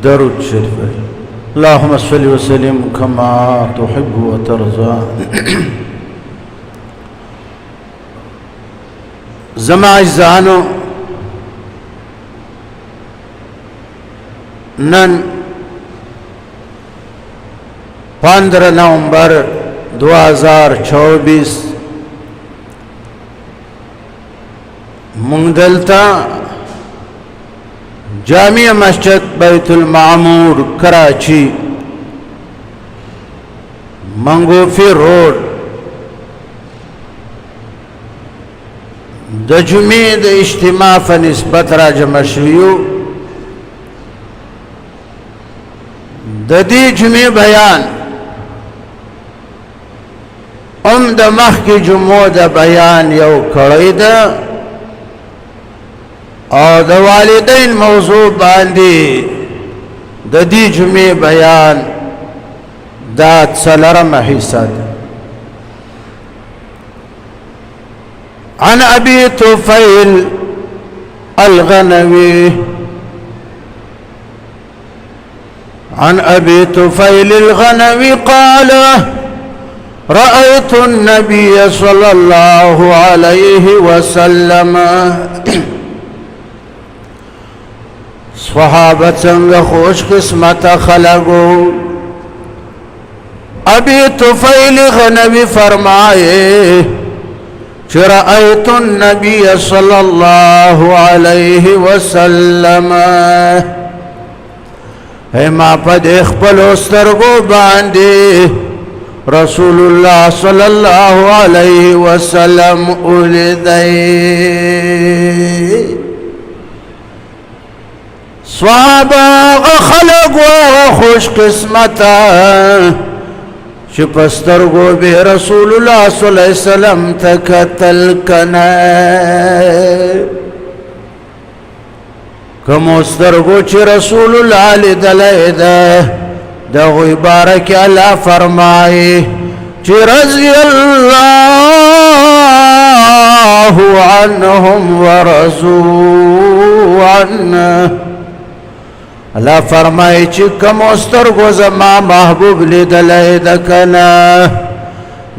درود شریف. اللهم صل وسلم كما تحب وترضى. زما عزیزانو، نن 15 نومبر 2024 مونږ دلته جامع مسجد بیت المعمور کراچی منگوفی روڈ د جمعې د اجتماع په نسبت را جمع شویو. د دې جمعې بیان د مخکې جمعو د بیان یو کړی ده او د والدین موضوع باندې د دې جمعې بیان دا څلورمه حصہ ده. عن ابي طفيل الغنوي عن ابي طفيل الغنوي قال: رأيت النبي صلى الله عليه وسلم. صحابه څنګه خوش قسمت خلقو. ابي طفيل غنوي فرمائے کہ رأيت النبي صلى الله عليه وسلم، ما پد خپل سترګو باندې رسول الله صلى الله عليه وسلم اولیدای. صحابه خلق و خوش قسمتا چې پسترګو به رسول الله صلی الله علیه وسلم تکتل کنا. کوم سترګو چې رسول الله لیدلای ده دغه بارک الله فرمایي چې رضی الله عنهم ورضوا عنه. الله فرمایي چې کوم سترګو زما محبوب لیدلای ده کنه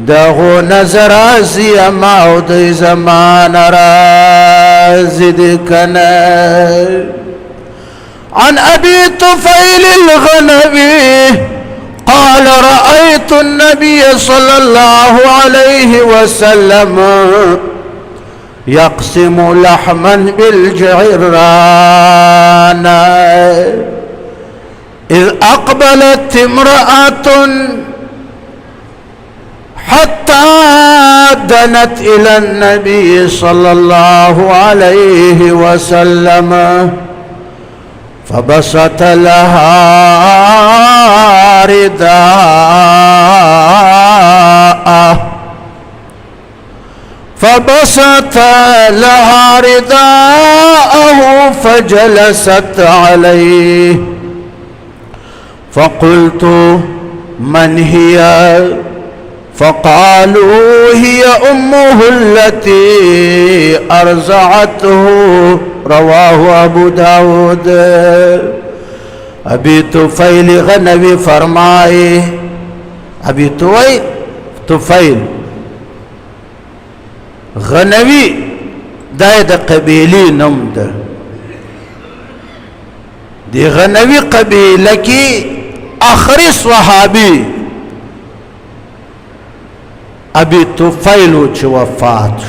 دغه نظر ازي ما او د زمان راضي ده کنه. عن ابي طفيل الغنوي قال: رأيت النبي صلى الله عليه وسلم يقسم لحما بالجعران إذ أقبلت امرأة حتى دنت إلى النبي صلى الله عليه وسلم فبسط لها رداءه فجلست عليه فقلت: من هي؟ فقالوا: هي أمه التي أرضعته. رواه ابو داود. ابي طفيل غنوي فرمائے، ابي طفيل غنوي دا د قبیلی نوم ده. دی غنوي قبیله کی آخری صحابی ابي طفيل چې وفات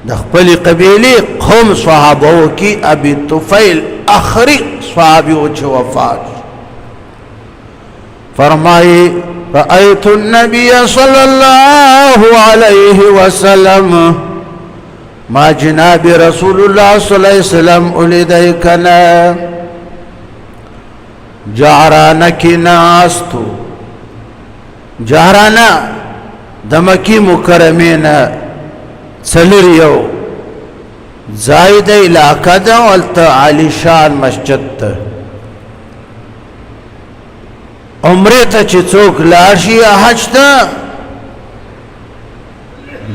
د خپل قبیله قوم صحابو کی ابي طفيل آخری صحابی چې وفات. فرمائے: رأيت النبي صلى الله عليه وسلم، ما جناب رسول الله صلى الله عليه وسلم اولیدای کنا. جعرانه کی ناستو. جعرانه د مکی مکرمه څلریو زائد علاقه ده ولته علی شان مسجد ته. عمره ته چې څوک لاړ شي حج ته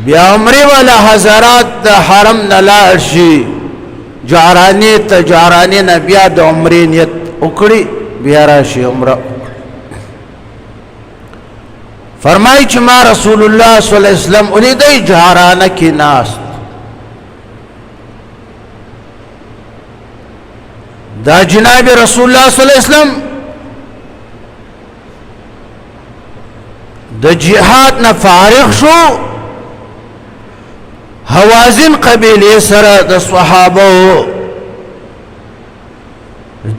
بیا عمره والا حضرات د حرم نه لاړ شي جعرانی ته، جعرانی نه بیا د عمرې نیت وکړي بیا راشي عمره. فرمایي چې ما رسول الله صلی الله علیه وسلم ولیدی جعرانه کې ناست. دا جناب رسول الله صلی الله علیه وسلم د جهاد نه فارغ شو، حوازن قبیله سره د صحابه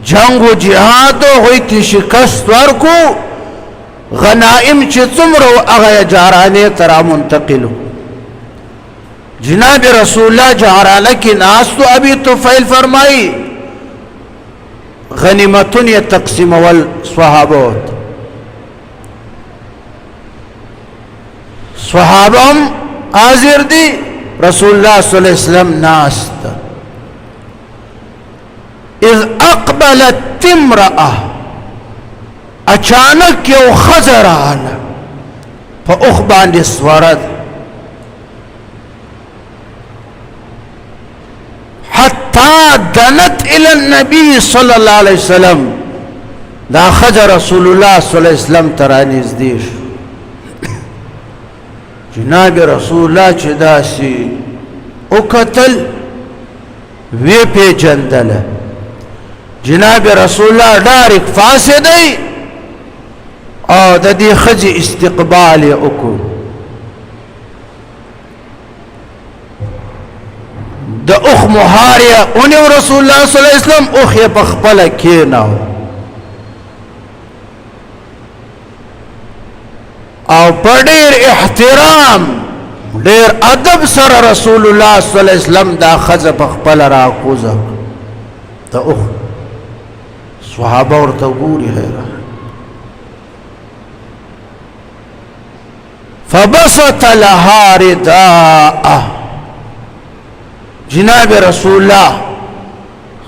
جنگ و جهاد هوی تی شکست ورکو، غنائم چې څومره هغه جعرانه ترا منتقلو. جناب رسول الله جعرانه کې ناستو. ابي طفیل فرمایي غنیمتون یې تقسیمول صحابه، صحابه هم حاضر دي، رسول الله صلی الله علیه وسلم ناست. اذ اقبلت امرأة، اچانک یو خزر آله پا اخ باندې سورد، حتی دنت الى النبي صلی اللہ علیہ وسلم. دا خزر رسول الله صلی اللہ علیہ وسلم ترانیز دیش. جناب رسول الله چې داسي او قتل وی پیجندله. جناب رسول الله ډایرک فاسدی او د دې خځې استقبال یې وکړو. د اخ مهاریه ونیو رسول الله صلی الله علیه وسلم، اخ یې په خپله کېناو او په ډېر احترام ډېر ادب سره رسول الله صلی الله علیه وسلم دا ښځه په خپله راکوزه د اخ. صحابه ورته ګوري حیران. فبسط لها رداءه، جناب رسول الله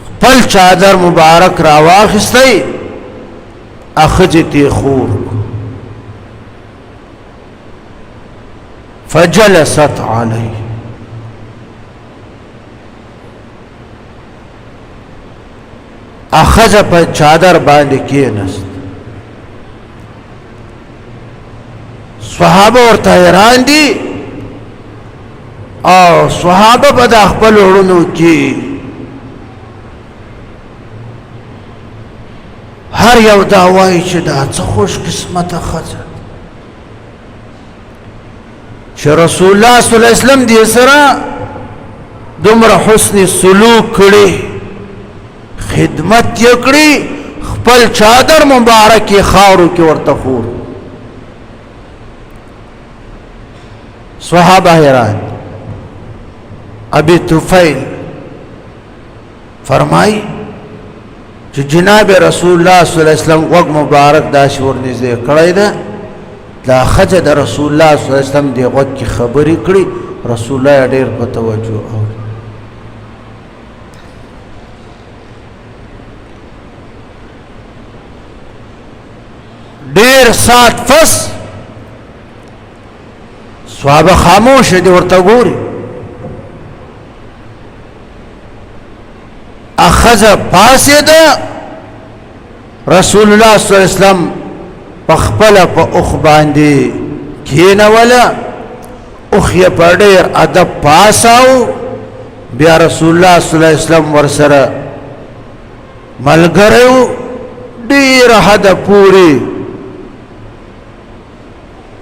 خپل چادر مبارک را واخستی، اخجی تیخور فجلست علیه. اخذ په چادر باندې کېنست. صحابه ورته حیران دي او صحابه په د خپل وړونو کې هر یو دا وایي چې دا څه خوش قسمته ښځه چې رسول الله صلی الله علیه وسلم دې سره دومره حسن سلوک کړي، خدمت یې کړي، خپل چادر مبارک یې خاورو کې ورته خور. صحابه حیران. ابي طفیل فرمای چې جناب رسول الله صلی الله علیه وسلم وګ مبارک دا شور نږدې کړی ده، دا خځه د رسول الله صلی الله علیه وسلم دی وګ کی خبرې کړي، رسول الله ډېر په توجه اوري. ډېر سات فس صحابه خاموش دي ورته ګوري. اخذ پاسد رسول الله صلی الله علیه وسلم پخپل په اخ باندې کینوله، اخ یې په ډېر ادب پاساو. بیا رسول الله صلی الله علیه وسلم ورسره ملګری و، ډېر حد پورې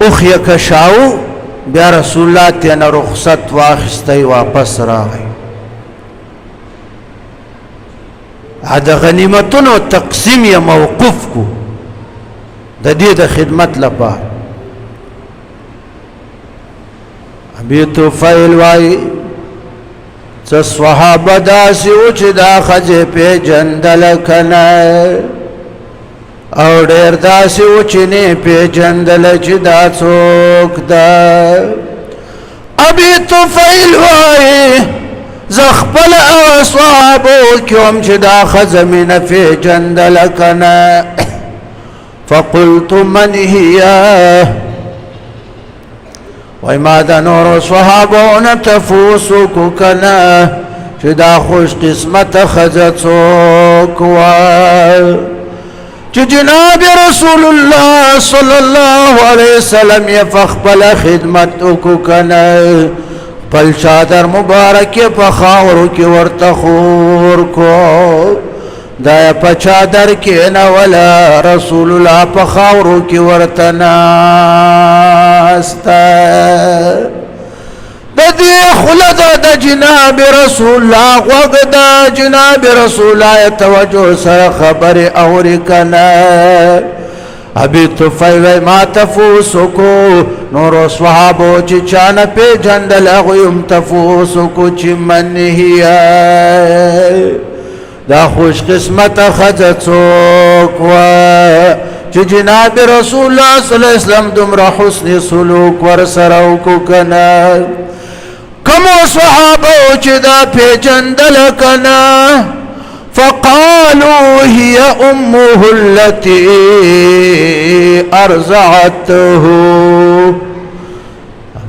اخ یې کشاو. بیا رسول الله تینا رخصت واخستی، واپس راغی. دا غنیمتونو تقسیم یې موقوف کو د دې د خدمت لپاره. ابي طفیل وایي څه صحابه داسې و چې دا ښځې پېژندله که نه، او ډېر داسې و چې نه پېژندله چې دا څوک ده. ابي طفیل وایي زه خپل اصحابو کې وم چې دا ښځه مې نه پېژندله که نه. فقلت من هي، وای ما د نورو صحابو نه تفوس وکړو که نه چې دا خوش قسمت ښځه څوک وه چې جناب رسول الله صلی الله علیه وسلم یې په خپله خدمت وکړو که نه خپل چادر مبارک یې په خاورو کې ورته خور کو دا یې په چادر کېنوله رسول الله په خاورو کې ورته ناسته د دې خوله ده د جناب رسول الله غوږ د جناب رسول الله توجه سره خبرې اوري که نه ابي طفيل وای ما تفوس کو نور صحابو چې چا نه پیژندل هغوی هم تفوس کو چې من هي دا خوش قسمته ښځه څوک وه چې جناب رسول الله صلی الله علیه وسلم دومره حسن سلوک ورسره وکړو که نه کمو صحابو چې دا پیژندل که نه فقالوا هي أمه التي أرضعته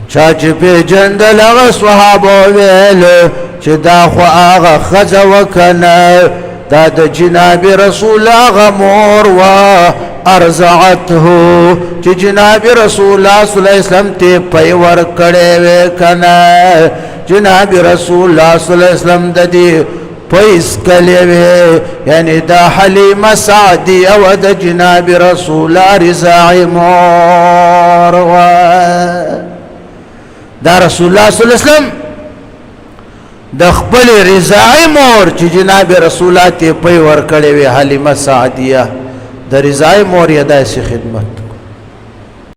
چا چې پیژندل هغه صحابو ویل چې دا خو هغه ښځه وه که نه دا د جناب رسول هغه مور وه ارضعته چې جناب رسول الله صلی الله علیه وسلم ته پی ورکړی وی که نه جناب رسول الله صلی الله علیه وسلم د دې پیس کلی وی یعنی دا حلیمه سعدیه و د جناب رسول الله رضاعی مور وه دا رسول الله صلی الله علیه وسلم د خپل رضاعی مور چې جناب رسول الله ته پی ورکړی وی حلیمه سعدیه د رضاعی مور یې داسې خدمت